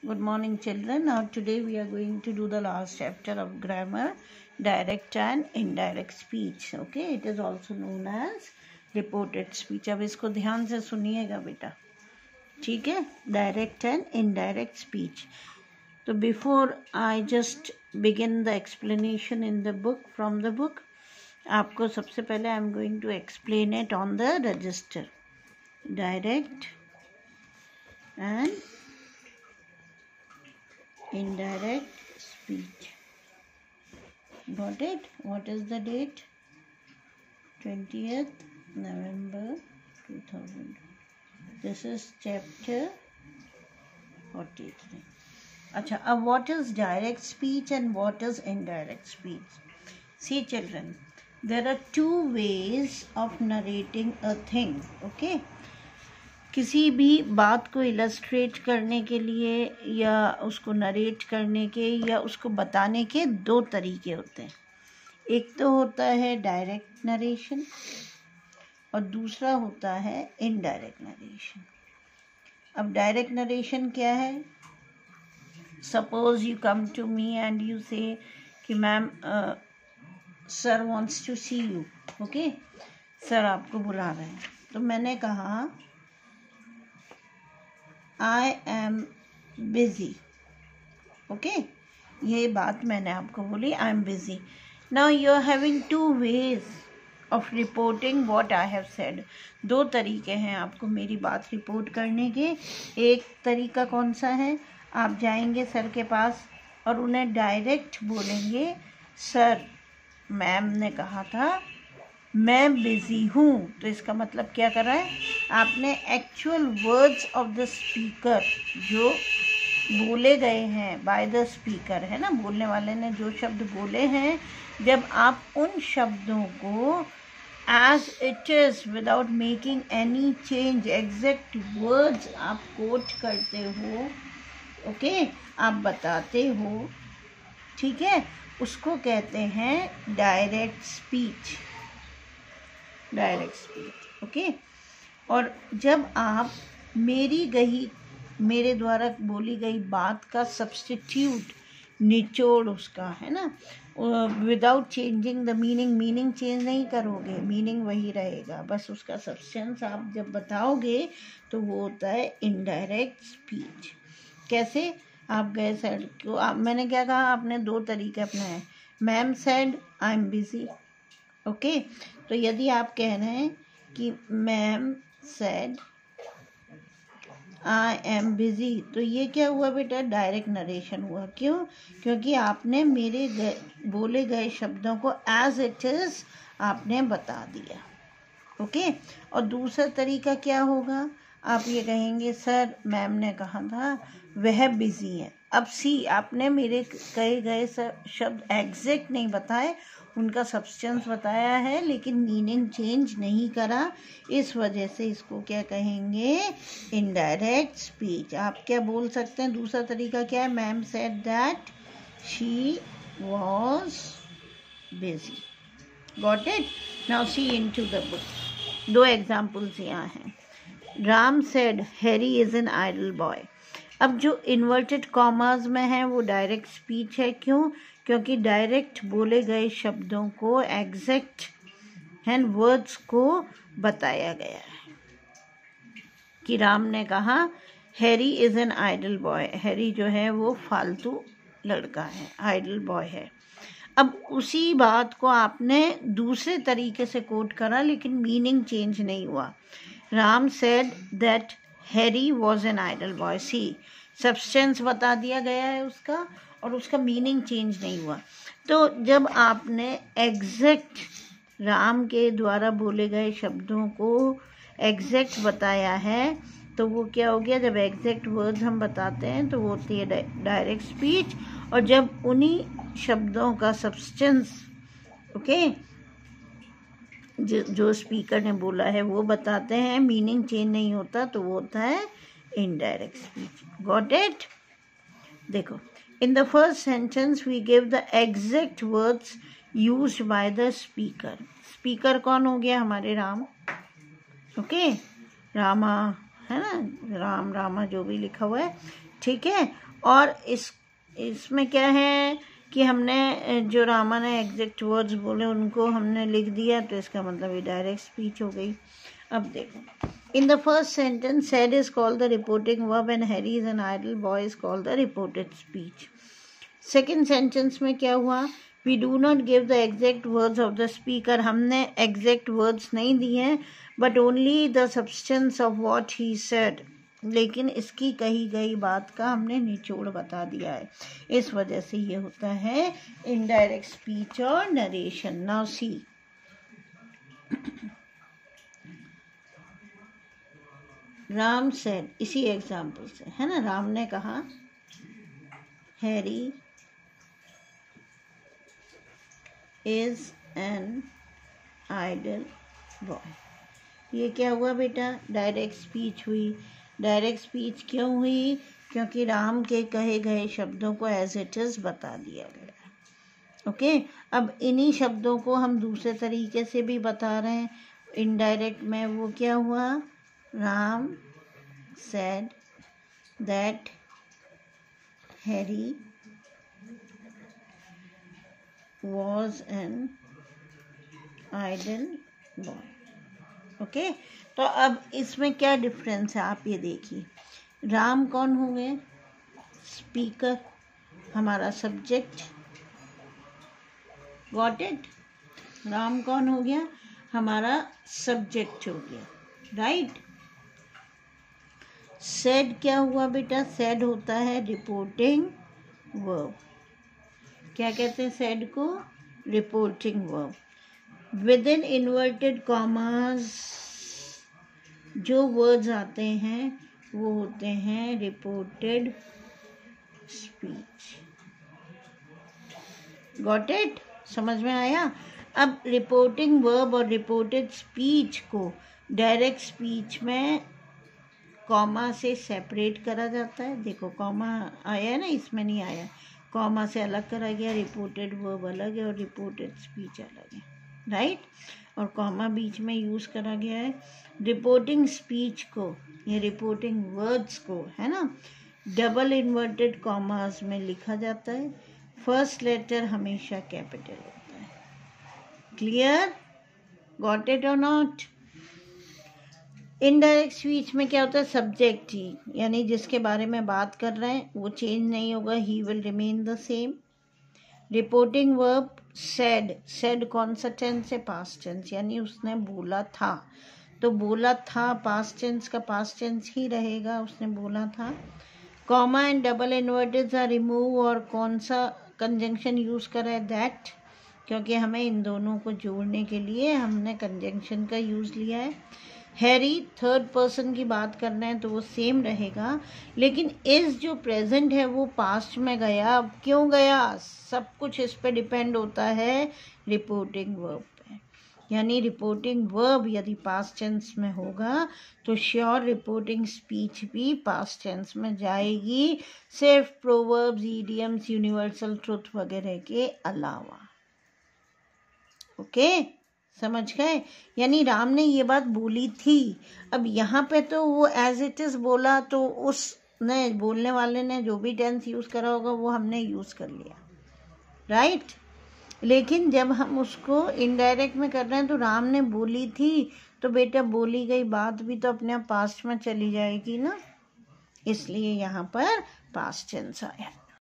Good morning, children. Now today we are going to do the last chapter of grammar, direct and indirect speech. Okay, it is also known as reported speech. अब इसको ध्यान से सुनिएगा बेटा, ठीक है? Direct and indirect speech. So before I just begin the explanation in the book, from the book, आपको सबसे पहले I am going to explain it on the register. Direct and indirect speech. Got it? What is the date? 20th November 2000. This is chapter 43. अच्छा, अब what is direct speech and what is indirect speech? See children, there are two ways of narrating a thing. Okay? किसी भी बात को illustrate करने के लिए या उसको नरेट करने के या उसको बताने के दो तरीके होते हैं. एक तो होता है डायरेक्ट नरेशन और दूसरा होता है इनडायरेक्ट नरेशन. अब डायरेक्ट नरेशन क्या है? Suppose you come to me and you say कि ma'am sir wants to see you. Okay, sir आपको बुला रहे हैं. तो मैंने कहा I am busy. Okay, ये बात मैंने आपको बोली, I am busy. Now you are having two ways of reporting what I have said. दो तरीके हैं आपको मेरी बात रिपोर्ट करने के. एक तरीका कौन सा है? आप जाएंगे सर के पास और उन्हें डायरेक्ट बोलेंगे, सर मैम ने कहा था मैं बिज़ी हूँ. तो इसका मतलब क्या कर रहा है? आपने actual words of the speaker जो बोले गए हैं बाय द स्पीकर, है ना, बोलने वाले ने जो शब्द बोले हैं, जब आप उन शब्दों को as it is without making any change exact words आप कोट करते हो, ओके, आप बताते हो, ठीक है, उसको कहते हैं direct speech. Direct speech. Okay, और जब आप मेरे द्वारा बोली गई बात का सब्स्टिट्यूट, निचोड़ उसका, है ना, without changing the meaning change नहीं करोगे, मीनिंग वही रहेगा, बस उसका सब्सटेंस आप जब बताओगे तो वो होता है इनडायरेक्ट स्पीच. कैसे? आप गए सर को, मैंने क्या कहा, आपने दो तरीके अपनाए. Ma'am said I am busy. Okay, तो यदि आप कह रहे हैं कि ma'am said I am busy, तो ये क्या हुआ बेटा? डायरेक्ट नरेशन हुआ. क्यों? क्योंकि आपने मेरे बोले गए शब्दों को एज इट इज़ आपने बता दिया. ओके, और दूसरा तरीका क्या होगा? आप ये कहेंगे, सर मैम ने कहा था वह बिजी है. अब सी, आपने मेरे कहे गए शब्द एग्जैक्ट नहीं बताए, उनका सब्सटेंस बताया है लेकिन मीनिंग चेंज नहीं करा. इस वजह से इसको क्या कहेंगे? Indirect speech. आप क्या बोल सकते हैं? दूसरा तरीका क्या है? Ma'am said that she was busy. Got it? Now see into the book. दो एग्जाम्पल्स यहाँ हैं. Ram said Harry is an idle boy. अब जो इन्वर्टेड कॉमास में है वो डायरेक्ट स्पीच है. क्यों? क्योंकि डायरेक्ट बोले गए शब्दों को एग्जैक्ट हैंड वर्ड्स को बताया गया है. कि राम ने कहा Harry is an idle boy. Harry जो है वो फालतू लड़का है, आइडल बॉय है. अब उसी बात को आपने दूसरे तरीके से कोट करा लेकिन मीनिंग चेंज नहीं हुआ. Ram said that Harry was an idle boy. See, substance बता दिया गया है उसका और उसका मीनिंग चेंज नहीं हुआ. तो जब आपने एग्जैक्ट राम के द्वारा बोले गए शब्दों को एग्जैक्ट बताया है तो वो क्या हो गया? जब एग्जैक्ट वर्ड्स हम बताते हैं तो वो होती है डायरेक्ट स्पीच. और जब उन्हीं शब्दों का सब्सटेंस, ओके, जो स्पीकर ने बोला है वो बताते हैं, मीनिंग चेंज नहीं होता, तो वो होता है इनडायरेक्ट स्पीच. Got it? देखो, in the first sentence we give the exact words used by the speaker. Speaker कौन हो गया? हमारे राम. ओके, रामा, है ना, राम रामा जो भी लिखा हुआ है, ठीक है. और इसमें क्या है कि हमने जो रामा ने एग्जैक्ट वर्ड्स बोले उनको हमने लिख दिया, तो इसका मतलब ये डायरेक्ट स्पीच हो गई। अब देखो, in the first sentence said is called the reporting verb and Harry is an idle boy is called the reported speech. Second sentence में क्या हुआ, we do not give the exact words of the speaker, हमने exact words नहीं दिए हैं, but only the substance of what he said, लेकिन इसकी कही गई बात का हमने निचोड़ बता दिया है। इस वजह से ये होता है इनडायरेक्ट स्पीच और narration. Now see, Ram said, इसी एग्जाम्पल से है ना, राम ने कहा Harry is an idle boy. ये क्या हुआ बेटा, डायरेक्ट स्पीच हुई। डायरेक्ट स्पीच क्यों हुई, क्योंकि राम के कहे गए शब्दों को एज इट इज बता दिया गया। ओके, अब इन्हीं शब्दों को हम दूसरे तरीके से भी बता रहे हैं इनडायरेक्ट में। वो क्या हुआ, Ram said that Harry was an idle boy। Okay, तो अब इसमें क्या डिफरेंस है आप ये देखिए। राम कौन हो गए, स्पीकर, हमारा सब्जेक्ट, गॉट इट। राम कौन हो गया, हमारा सब्जेक्ट हो गया, राइट। सेड क्या हुआ बेटा, सेड होता है रिपोर्टिंग वर्ब। क्या कहते हैं सेड को, reporting verb. With in inverted commas जो वर्ड्स आते हैं वो होते हैं रिपोर्टेड स्पीच। गॉट इट, समझ में आया। अब रिपोर्टिंग वर्ब और रिपोर्टेड स्पीच को डायरेक्ट स्पीच में कॉमा से सेपरेट करा जाता है। देखो कॉमा आया है ना, इसमें नहीं आया, कॉमा से अलग करा गया, रिपोर्टेड वर्ब अलग है और रिपोर्टेड स्पीच अलग है, राइट। और कॉमा बीच में यूज़ करा गया है। रिपोर्टिंग स्पीच को या रिपोर्टिंग वर्ड्स को, है ना, डबल इन्वर्टेड कॉमास में लिखा जाता है। फर्स्ट लेटर हमेशा कैपिटल होता है। क्लियर, गॉट इट और नॉट। इनडायरेक्ट स्पीच में क्या होता है, सब्जेक्ट ही, यानी जिसके बारे में बात कर रहे हैं वो चेंज नहीं होगा, he will remain the same. Reporting verb said, said कौन सा टेंस है, पास्ट टेंस, यानी उसने बोला था, तो बोला था पास्ट टेंस का पास्ट टेंस ही रहेगा, उसने बोला था। Comma and double inverted are remove, और कौन सा कंजंक्शन यूज़ करा है, दैट, क्योंकि हमें इन दोनों को जोड़ने के लिए हमने कंजंक्शन का यूज़ लिया है। हैरी थर्ड पर्सन की बात करना है तो वो सेम रहेगा, लेकिन इस जो प्रेजेंट है वो पास्ट में गया। अब क्यों गया, सब कुछ इस पे डिपेंड होता है रिपोर्टिंग वर्ब पे। यानी रिपोर्टिंग वर्ब यदि पास्ट टेंस में होगा तो श्योर रिपोर्टिंग स्पीच भी पास्ट टेंस में जाएगी, सिर्फ प्रोवर्ब्स, इडियम्स, यूनिवर्सल ट्रुथ वगैरह के अलावा। ओके, समझ गए। यानी राम ने ये बात बोली थी, अब यहाँ पे तो वो एज इट इज बोला, तो उसने, बोलने वाले ने जो भी टेंस यूज़ करा होगा वो हमने यूज़ कर लिया, राइट। लेकिन जब हम उसको इनडायरेक्ट में कर रहे हैं तो राम ने बोली थी, तो बेटा बोली गई बात भी तो अपने आप पास्ट में चली जाएगी ना, इसलिए यहाँ पर पास्ट टेंस आया।